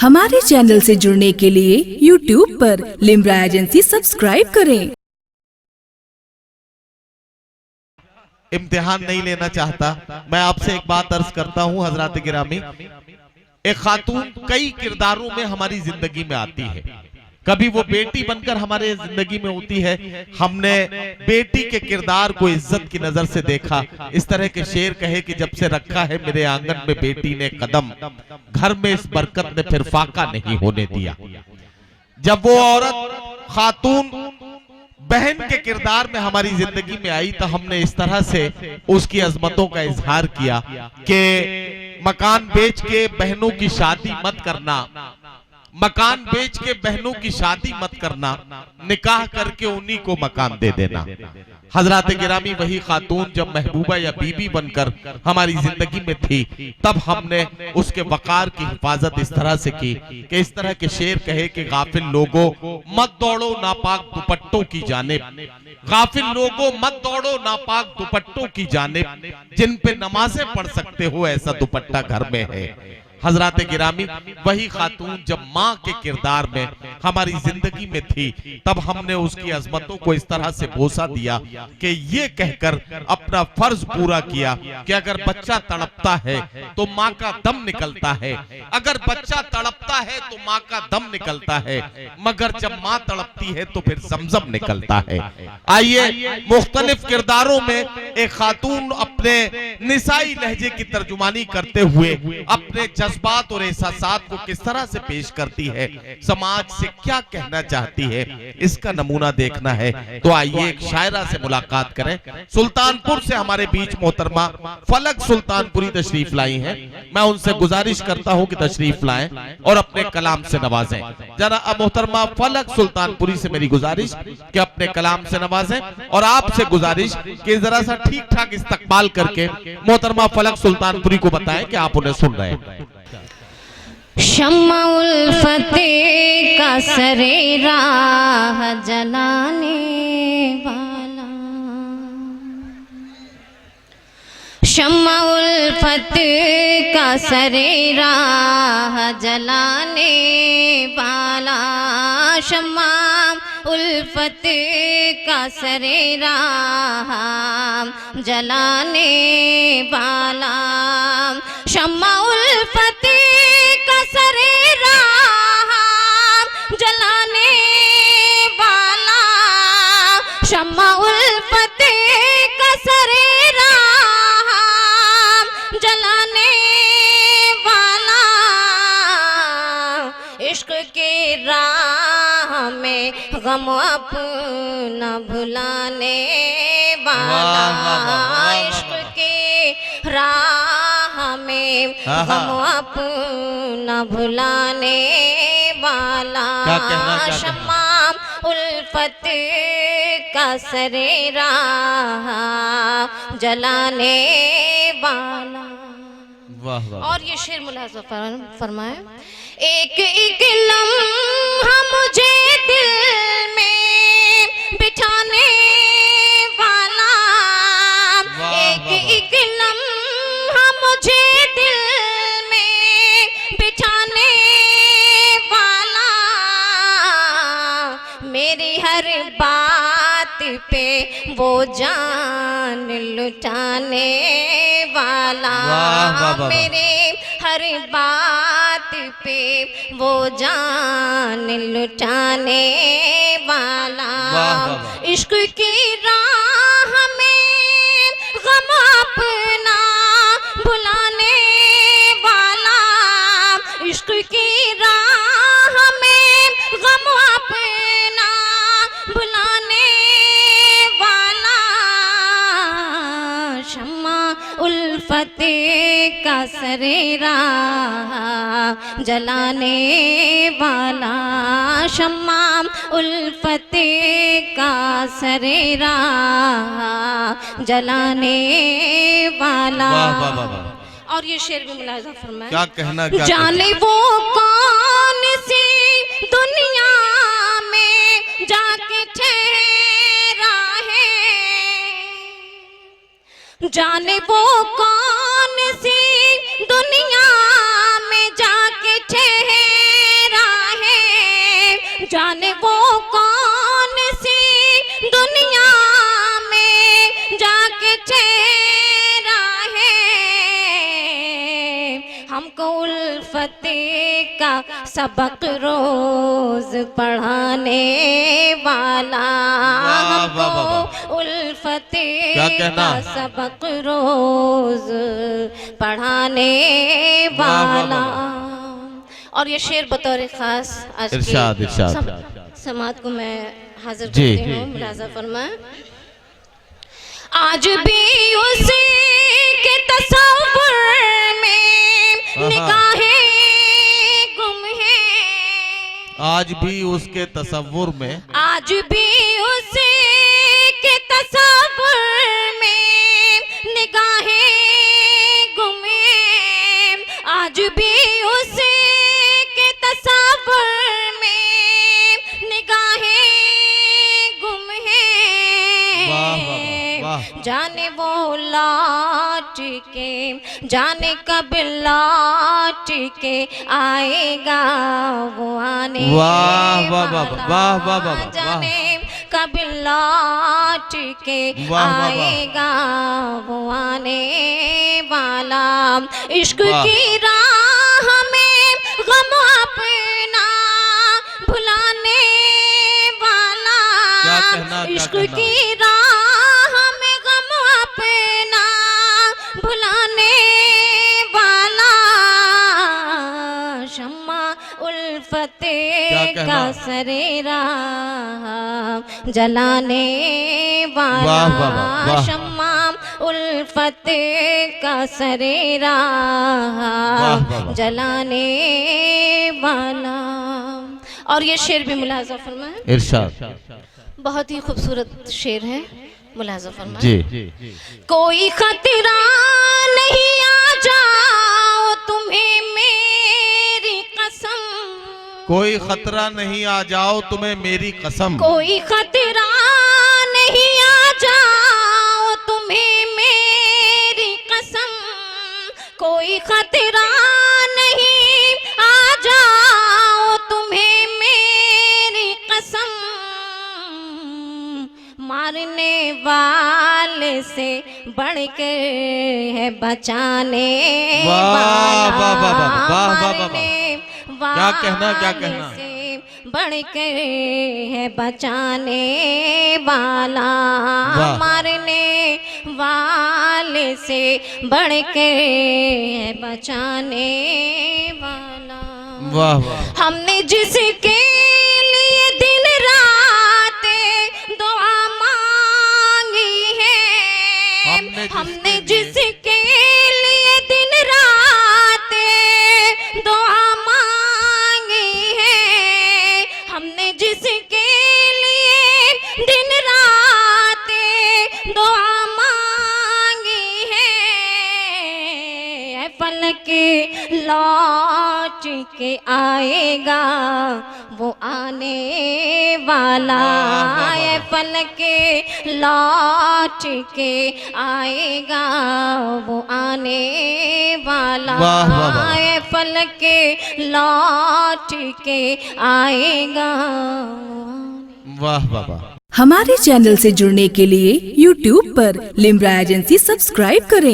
हमारे चैनल से जुड़ने के लिए YouTube पर लिम्रा एजेंसी सब्सक्राइब करें। इम्तिहान नहीं लेना चाहता। मैं आपसे एक बात अर्ज करता हूं हजरात गिरामी, एक खातून कई किरदारों में हमारी जिंदगी में आती है। कभी वो बेटी बनकर हमारे जिंदगी में होती है। हमने बेटी के किरदार को इज्जत की नजर से देखा। इस तरह के शेर कहे कि जब से रखा है मेरे आंगन में बेटी ने कदम, घर में इस बरकत ने फिर फाका नहीं होने दिया। जब वो औरत खातून बहन के किरदार में हमारी जिंदगी में आई तो हमने इस तरह से उसकी अजमतों का इजहार किया कि मकान बेच के बहनों की शादी मत करना, मकान बेच के बहनों की शादी मत करना, निकाह करके उन्हीं को मकान दे देना। हजरात गिरामी, वही खातून जब महबूबा या बीबी बनकर हमारी जिंदगी में थी तब हमने उसके वकार की हिफाजत इस तरह से की कि इस तरह के शेर कहे कि गाफिल लोगों मत दौड़ो नापाक दुपट्टों की जानिब, गाफिल लोगों मत दौड़ो नापाक दुपट्टों की जानिब, जिन पे नमाजें पढ़ सकते हो ऐसा दुपट्टा घर में है। हजरात गिरामी, वही खातून जब माँ के किरदार में हमारी जिंदगी में थी तब हमने उसकी अजमतों को इस तरह से बोसा दिया कि ये कहकर अपना फर्ज पूरा किया कि अगर बच्चा तड़पता है तो माँ का दम निकलता है, अगर बच्चा तड़पता है तो माँ का दम निकलता है, मगर जब माँ तड़पती है तो फिर जमजम निकलता है। आइए मुख्तलिफ किरदारों में एक खातून अपने निसाई लहजे की तर्जुमानी करते हुए अपने जज्बात और एहसासात को किस तरह से पेश करती है, समाज से क्या कहना चाहती है, इसका नमूना देखना है तो आइए एक शायरा से मुलाकात करें। सुल्तानपुर से हमारे बीच मोहतरमा फलक सुल्तानपुरी तशरीफ लाई हैं। मैं उनसे गुजारिश करता हूं कि तशरीफ लाएं और अपने कलाम से नवाजें। जरा मोहतरमा फलक सुल्तानपुरी से मेरी गुजारिश कि अपने कलाम से नवाजें और आपसे गुजारिश कि जरा सा ठीक ठाक इस्तकबाल करके मोहतरमा फलक सुल्तानपुरी को बताएं कि आप उन्हें सुन रहे हैं। शम्मा उल्फते का सरे राह जलाने वाला, शम्मा उल्फत का सरे राह जलाने वाला, शम्मा उल्फत का सरे राह जलाने वाला, शम्मा उल्फत का सरे राह जलाने वाला, शम्मा उल्फत का सरे राह जलाने वाला, इश्क के राह में गम अपना भुलाने वाला, इश्क के राह में गम अपना भुलाने वाला, शम्मा उल्फत का सरे राह जलाने वाला। वाह वाह। और ये शेर मुलाज़ा फरमाए, एक एक लम्हा मुझे दिल में बिठाने वाला, एक एक लम्हा मुझे दिल में बिठाने वाला, मेरी हर बात पे वो जान लुटाने वाला, मेरे हर बात पे वो जान लुटाने वाला, इश्क की राह में गम अपना भुलाने वाला, इश्क की राह में गम अपना भुलाने वाला, शम्मा उल्फत का सरे राह जलाने वाला, शम्मा उल्फत का सरे राह जलाने वाला। और ये शेर भी मुलाज़ा फरमाए, क्या कहना, क्या जाने वो कौन सी दुनिया में जाके ठहरा है, जाने वो कौन सी दुनिया में जाके ठहरा जाने वो कौन सी दुनिया में जाके ठहरा है, हमको उल्फते का सबक रोज पढ़ाने वाला, हमको उल्फते का सबक रोज पढ़ाने वाला। और ये शेर बतौर खास आज इरशाद समात को मैं हाजिर करती हूँ, मुलाजा फरमाएं। आज भी उसी के तसव्वुर में निगाहें गुम हैं, आज भी उसके तसव्वुर में, आज भी उसी के तसव्वुर में निगाहें गुम हैं, आज भी उसी के तसव्वुर में निगाहें गुम हैं। जाने वो लौट के, जाने कब लौट के आएगा वो आने वाला, जाने कब लौट के आएगा वो आने वाला। इश्क की राह में गम अपना भुलाने वाला, इश्क की राह में गम अपना भुलाने वाला, शम्मा उल्फते का सरेरा जलाने वाला, शम्मा उल्फते का सरेरा जलाने वाला। और ये शेर भी मुलाजा फरमाएं। इरशाद। बहुत ही खूबसूरत शेर है, मुलाजा फरमाएं। जी। कोई खतरा नहीं आ जाओ तुम्हें मेरी कसम, कोई खतरा नहीं आ जाओ तुम्हें मेरी कसम, कोई खतरा नहीं आ जाओ तुम्हें मेरी कसम, कोई खतरा नहीं आ जाओ तुम्हें मेरी कसम, मारने वाले से बढ़ के है बचाने वाला, क्या कहना से बढ़ के है बचाने वाला, मारने वाले से बढ़ के है बचाने वाला। हमने जिसके लिए दिन रात दुआ मांगी है, हमने जिसके लिए दिन रात दुआ मांगी है, हमने जिसके लिए दिन रात दुआ मांगी है, फलक लौट के आएगा वो आने वाला, फलक लौट के आएगा वो आने वाला, फलक लौट के आएगा। वाह वाह वाह। हमारे चैनल से जुड़ने के लिए YouTube पर लिम्रा एजेंसी सब्सक्राइब करें।